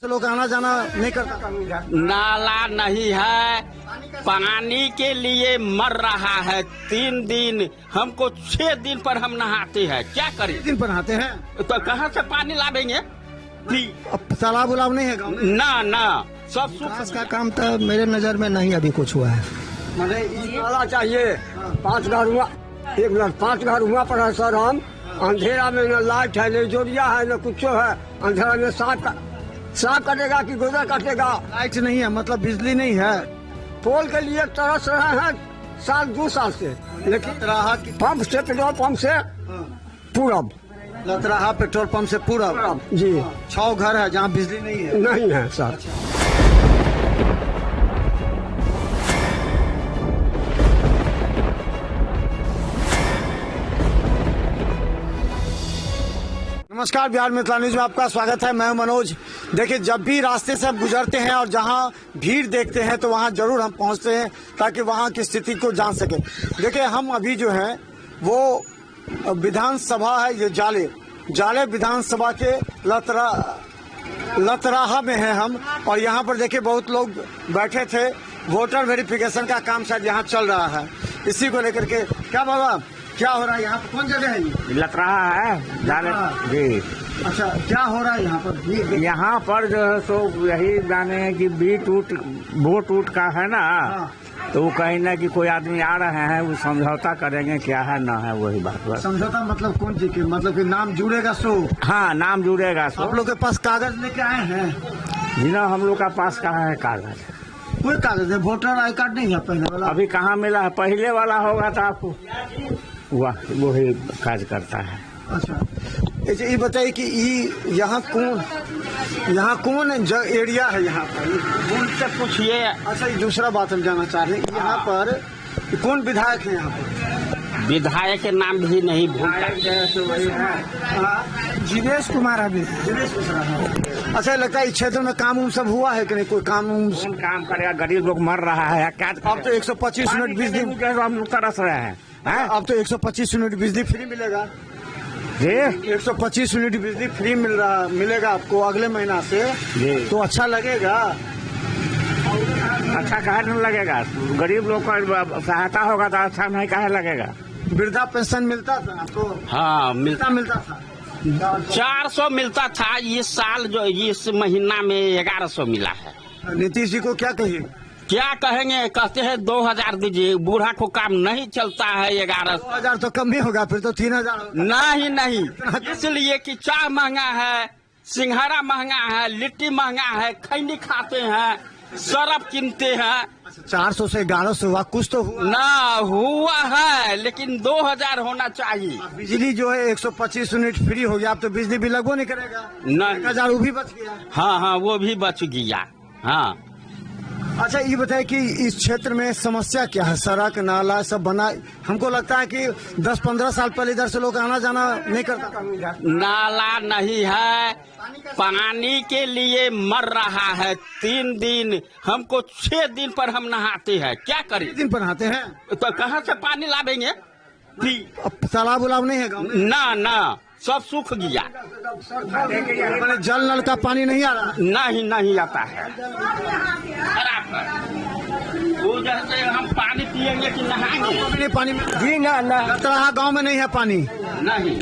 लोग आना जाना नहीं करता। नाला नहीं है, पानी के लिए मर रहा है। 3 दिन, हमको 6 दिन पर हम नहाते हैं, क्या करें? 3 दिन पर नहाते हैं तो कहाँ से पानी लावेंगे? अब तालाब उलाब नहीं है गाँव में? ना सब विकास का काम तो मेरे नजर में नहीं अभी कुछ हुआ है। नाला चाहिए 5 घर हुआ, 1 मिनट 5 घर हुआ पर है सर। हम अंधेरा में न लाइट है, न जोड़िया है, न कुछ है। अंधेरा में साफ कटेगा कि गुजर कटेगा? लाइट नहीं है मतलब बिजली नहीं है। पोल के लिए तरस रहे हैं 2 साल से, लेकिन लतराहा पंप से, पेट्रोल पंप से पूरब लतराहा पेट्रोल पंप से पूरा जी 6 घर है जहाँ बिजली नहीं है। नहीं है सर। नमस्कार, बिहार मिथिला न्यूज में आपका स्वागत है। मैं मनोज। देखिए, जब भी रास्ते से हम गुजरते हैं और जहां भीड़ देखते हैं तो वहां जरूर हम पहुंचते हैं ताकि वहां की स्थिति को जान सके। देखिए, हम अभी जो है वो विधानसभा है, ये जाले विधानसभा के लतराहा में है हम। और यहाँ पर देखिए बहुत लोग बैठे थे। वोटर वेरिफिकेशन का काम शायद यहाँ चल रहा है। इसी को लेकर के क्या बाबा क्या हो रहा है यहाँ पर? कौन जगह है ये? लतराहा है जाने जी। अच्छा, क्या हो रहा है यहाँ पर? यहाँ पर जो है सो यही जाने है कि वोट उठ का है ना, तो वो कहीं ना कि कोई आदमी आ रहे हैं, वो समझौता करेंगे क्या है ना है, वही बात बस। समझौता मतलब कौन चीज के? मतलब कि नाम जुड़ेगा सो? हाँ, नाम जुड़ेगा सो। आप लोग के पास कागज लेके आए हैं? जी ना, हम लोग का पास कहाँ है कागज? कोई कागज है? वोटर आई कार्ड नहीं है पहले वाला? अभी कहाँ मिला है? पहले वाला होगा तो आपको वही काज करता है। अच्छा, ये बताइए कि यहाँ कौन एरिया है यहाँ पर? उनसे पूछिए। अच्छा, ये दूसरा बात हम जानना चाह रहे हैं, यहाँ पर कौन विधायक है? यहाँ पर विधायक के नाम भी नहीं भूलता। जीवेश कुमार अभी। अच्छा, लगता है इस क्षेत्र में काम उम सब हुआ है कि नहीं? कोई काम करेगा? गरीब लोग मर रहा है क्या? अब तो 125 यूनिट बिजली, हम लोग तरस रहे हैं। अब तो 125 यूनिट बिजली फ्री मिलेगा जी। 125 यूनिट बिजली फ्री मिलेगा आपको अगले महीना से जी। तो अच्छा लगेगा? अच्छा काहे नहीं लगेगा? गरीब लोग का सहायता होगा तो अच्छा नहीं काहे लगेगा? वृद्धा पेंशन मिलता था आपको? हाँ, मिलता था 400 मिलता था। इस साल जो इस महीना में 1100 मिला है। नीतीश जी को क्या कहिए? क्या कहेंगे? कहते हैं 2000 दीजिए, बूढ़ा को काम नहीं चलता है। 2000 तो कम ही होगा, फिर तो 3000 होगा। नहीं, इसलिए कि चाय महंगा है, सिंघाड़ा महंगा है, लिट्टी महंगा है, खैनी खाते हैं, सरफ किनते हैं। 400 से 1100 हुआ, कुछ तो हुआ ना हुआ है, लेकिन 2000 होना चाहिए। बिजली जो है 125 यूनिट फ्री हो गया, अब तो बिजली बिल लगो नहीं करेगा। नहीं, 1000 वो भी बच गया। हाँ, वो भी बच गया। हाँ, अच्छा, ये बताए कि इस क्षेत्र में समस्या क्या है? सड़क नाला सब बना, हमको लगता है कि 10-15 साल पहले इधर से लोग आना जाना नहीं करता। नाला नहीं है, पानी के लिए मर रहा है। 3 दिन, हमको 6 दिन पर हम नहाते हैं, क्या करें? 3 दिन पर नहाते हैं तो कहाँ से पानी लावेंगे? अब तालाब उलाब नहीं है गाँव में? ना सब सूख गया। मैंने जल नल का पानी नहीं आ रहा? नहीं आता है। वो जैसे हम पानी पिएंगे कि नहाएंगे? पानी जी ना लतराहा गाँव में नहीं है पानी? नहीं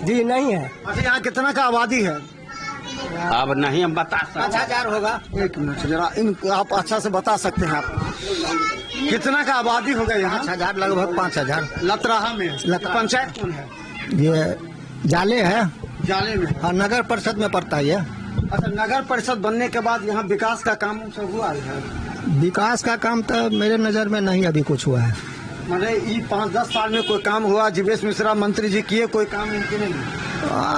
जी नहीं है। अच्छा, यहाँ कितना का आबादी है? अब नहीं हम बता सकते। 5000 होगा। 1 मिनट जरा आप अच्छा से बता सकते हैं आप कितना का आबादी होगा यहाँ? 5000, लगभग 5000 लतराहा में। पंचायत कौन है? ये जाले है, जाले में। और नगर परिषद में पड़ता है ये। अच्छा, नगर परिषद बनने के बाद यहाँ विकास का काम सब हुआ है? विकास का काम तो मेरे नजर में नहीं अभी कुछ हुआ है। मैंने ये 5-10 साल में कोई काम हुआ? जीवेश मिश्रा मंत्री जी किए कोई काम इनके नहीं?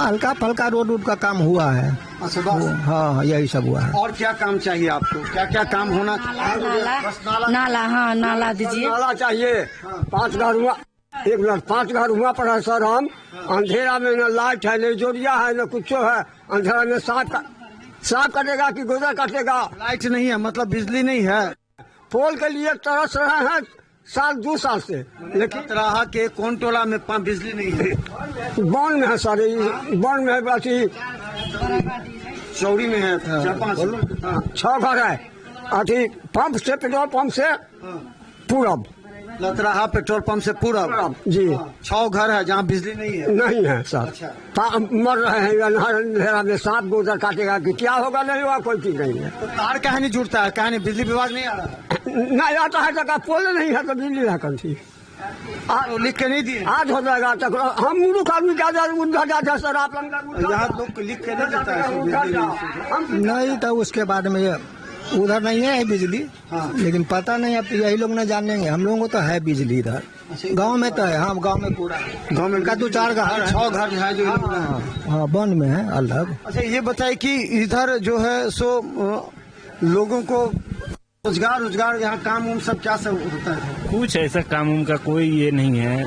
हल्का फल्का रोड का काम हुआ है। अच्छा, बस? हाँ, यही सब हुआ है। और क्या काम चाहिए आपको? क्या काम होना? नाला। हाँ, नाला दीजिए। नाला चाहिए 5 घर हुआ, 1 मिनट 5 घर हुआ पर है सर। हम अंधेरा में न लाइट है, न जोड़िया है, न कुछ है। अंधेरा में साफ कटेगा कि गुजर कटेगा? लाइट नहीं है मतलब बिजली नहीं है। पोल के लिए तरस रहे हैं 2 साल से, लेकिन लतराहा के कौन टोला में बिजली नहीं है? बॉन्ड में है सर, बॉन्ड में है। चौड़ी में है 4-5 हाँ 6 घर है। अथी पंप से, पेट्रोल पंप से पूरब लतराहा पेट्रोल पंप से पूरब जी 6 घर है जहाँ बिजली नहीं है। नहीं है सर। अच्छा। मर रहे हैं अंधेरा में, सांप गोदर काटेगा कि क्या होगा, नहीं होगा, कोई चीज नहीं है। तो तार कहाँ नहीं जुड़ता है, कहाँ नहीं, बिजली विभाग नहीं आ रहा है? नहीं आता है तो पोल नहीं है तो बिजली है कौन सी। तो लिख के नहीं दिए आज हो जाएगा तक हम मूर्ख आदमी क्या उधर जाते हैं सर। आप यहाँ लोग को लिख के नहीं देता है बिजली नहीं। नहीं तो उसके बाद में उधर नहीं है बिजली। हाँ। लेकिन पता नहीं, अब यही लोग न जानेंगे। हम लोगों को तो है बिजली इधर गांव में तो है। हाँ गांव में पूरा गाँव में का 2-4 घर है। 6 घर है जो हाँ वन में है अलग। अच्छा ये बताइए कि इधर जो है सो लोगों को रोजगार यहाँ काम उम सब क्या सब होता है? कुछ ऐसा काम उम का कोई ये नहीं है।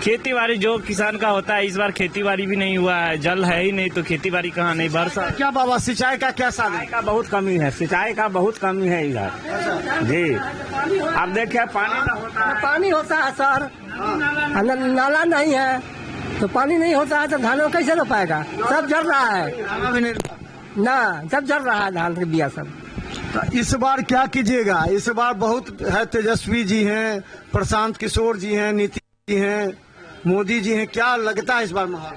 खेती बाड़ी जो किसान का होता है, इस बार खेती बाड़ी भी नहीं हुआ है। जल है ही नहीं तो खेती बाड़ी कहाँ नहीं। वर्षा क्या बाबा सिंचाई का क्या साधन? सिंचाई का बहुत कमी है, सिंचाई का बहुत कमी है इधर जी। आप देखिए पानी होता है सर, नाला नहीं है तो पानी नहीं होता है तो धान कैसे रो पाएगा। सब जल रहा है ना, सब जल रहा है धान के बिया सब। तो इस बार क्या कीजिएगा? इस बार बहुत है, तेजस्वी जी हैं, प्रशांत किशोर जी हैं, नीतीश जी हैं, मोदी जी हैं, क्या लगता है इस बार माहौल?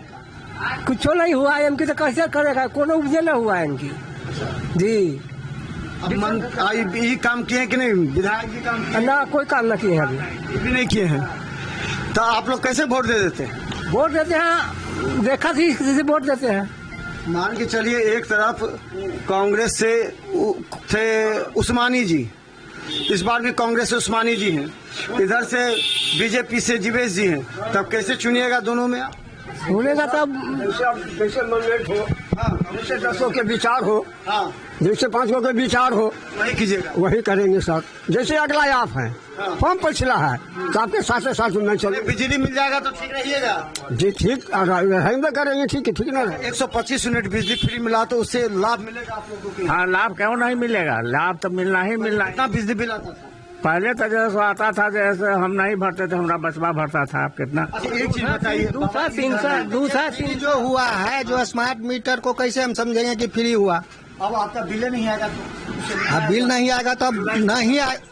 कुछ नहीं हुआ है इनकी तो कैसे करेगा, कोनो उपजे न हुआ है इनकी जी। अब यही काम किए हैं कि नहीं? विधायक जी काम किए ना कोई काम न किए हैं अभी। भी नहीं किए हैं। तो आप लोग कैसे वोट दे देते हैं? वोट देते हैं, देखा थी किसी वोट देते हैं। मान के चलिए एक तरफ कांग्रेस से थे उस्मानी जी, इस बार भी कांग्रेस से उस्मानी जी हैं, इधर से बीजेपी से जीवेश जी हैं, तब कैसे चुनिएगा दोनों में? सुनेगा तब जैसे मनरेट हो, जैसे 10 के विचार हो, हाँ जैसे 5 के विचार हो, वही कीजिएगा। वही करेंगे सर। जैसे अगला आप है, फॉर्म पिछला है तो आपके साथ साथ में चले। बिजली मिल जाएगा तो ठीक रहिएगा जी। ठीक रहेंगे, करेंगे, ठीक है, ठीक ना। 125 यूनिट बिजली फ्री मिला तो उससे लाभ मिलेगा आप लोगों को? हाँ लाभ क्यों नहीं मिलेगा, लाभ तो मिलना ही मिलना। कितना बिजली बिल आता था पहले तो जैसे आता था, जैसे हम नहीं भरते थे, हमारा बचवा भरता था। आप कितना? एक चीज बताइए, 200-300 जो हुआ है, जो स्मार्ट मीटर को कैसे हम समझेंगे कि फ्री हुआ? अब आपका बिल नहीं आएगा तो अब बिल नहीं आएगा तब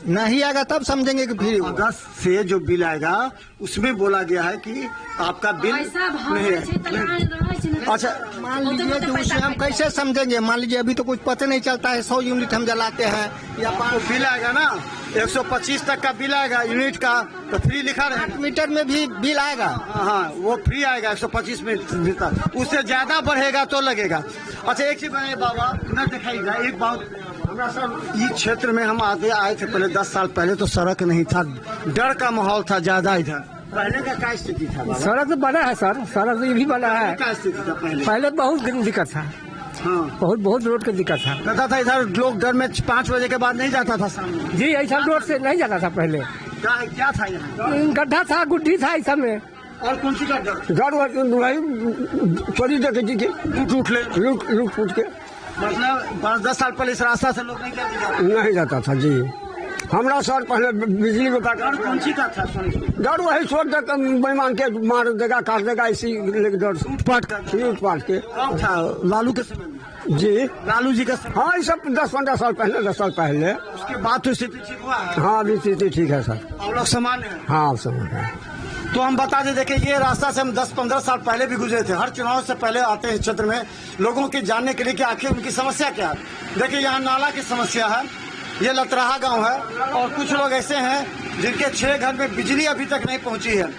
नहीं आएगा तब समझेंगे कि फ्री हुआ। अगस्त से जो बिल आएगा उसमें बोला गया है कि आपका बिल नहीं है। अच्छा मान लीजिए कि उसे हम कैसे समझेंगे? मान लीजिए अभी तो कुछ पता नहीं चलता है। 100 यूनिट हम जलाते हैं या तो बिल आएगा ना, 125 तक का बिल आएगा यूनिट का, तो फ्री लिखा रहेगा। मीटर में भी बिल आएगा। हाँ वो फ्री आएगा 125 में तक, उससे ज्यादा बढ़ेगा तो लगेगा। अच्छा एक चीज बताइए बाबा, न दिखाईगा एक बात, हमारा सर इस क्षेत्र में हम आए थे पहले 10 साल पहले तो सड़क नहीं था, डर का माहौल था ज्यादा इधर। पहले का क्या स्थिति था बाबा? सड़क तो बना है सर, सड़क तो ये भी बना है। क्या स्थिति था पहले? पहले बहुत दिक्कत था। हाँ बहुत रोड का दिक्कत था। कहता था इधर लोग डर में 5 बजे के बाद नहीं जाता था सामने। जी ऐसा रोड से नहीं जाता था पहले। क्या था यहाँ? गड्ढा था, गुड्ढी था इस समय। और कौन सी का डर? चोरी देखे जी के लूट फूट के, मतलब 5-10 साल पहले इस रास्ता से लोग नहीं जाता था जी। हमरा सर पहले बिजली को डर कौन सी का था? डर वही सोच देकर बेईमान के मार देगा, काट देगा, इसी डर से लूटपाट के। था लालू के समय में जी, लालू जी का समय। हाँ ये सब 10-15 साल पहले, 10 साल पहले। उसके बाद तो स्थिति ठीक हुआ है। हाँ अभी स्थिति ठीक है सर। हम लोग सामान्य है। हाँ समझ है। तो हम बता दें, देखिए ये रास्ता से हम 10-15 साल पहले भी गुजरे थे। हर चुनाव से पहले आते हैं इस क्षेत्र में लोगों के जानने के लिए कि आखिर उनकी समस्या क्या है। देखिए यहाँ नाला की समस्या है, ये लतराहा गांव है, और कुछ लोग ऐसे हैं जिनके 6 घर में बिजली अभी तक नहीं पहुंची है।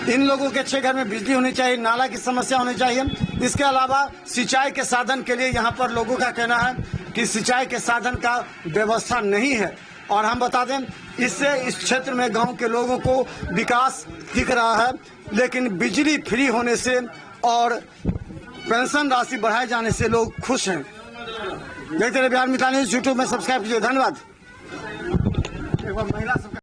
इन लोगों के 6 घर में बिजली होनी चाहिए, नाला की समस्या होनी चाहिए। इसके अलावा सिंचाई के साधन के लिए यहाँ पर लोगों का कहना है कि सिंचाई के साधन का व्यवस्था नहीं है। और हम बता दें, इससे इस क्षेत्र में गांव के लोगों को विकास दिख रहा है, लेकिन बिजली फ्री होने से और पेंशन राशि बढ़ाए जाने से लोग खुश हैं। देखते रहिए बिहार मित्र न्यूज़, यूट्यूब में सब्सक्राइब कीजिए। धन्यवाद।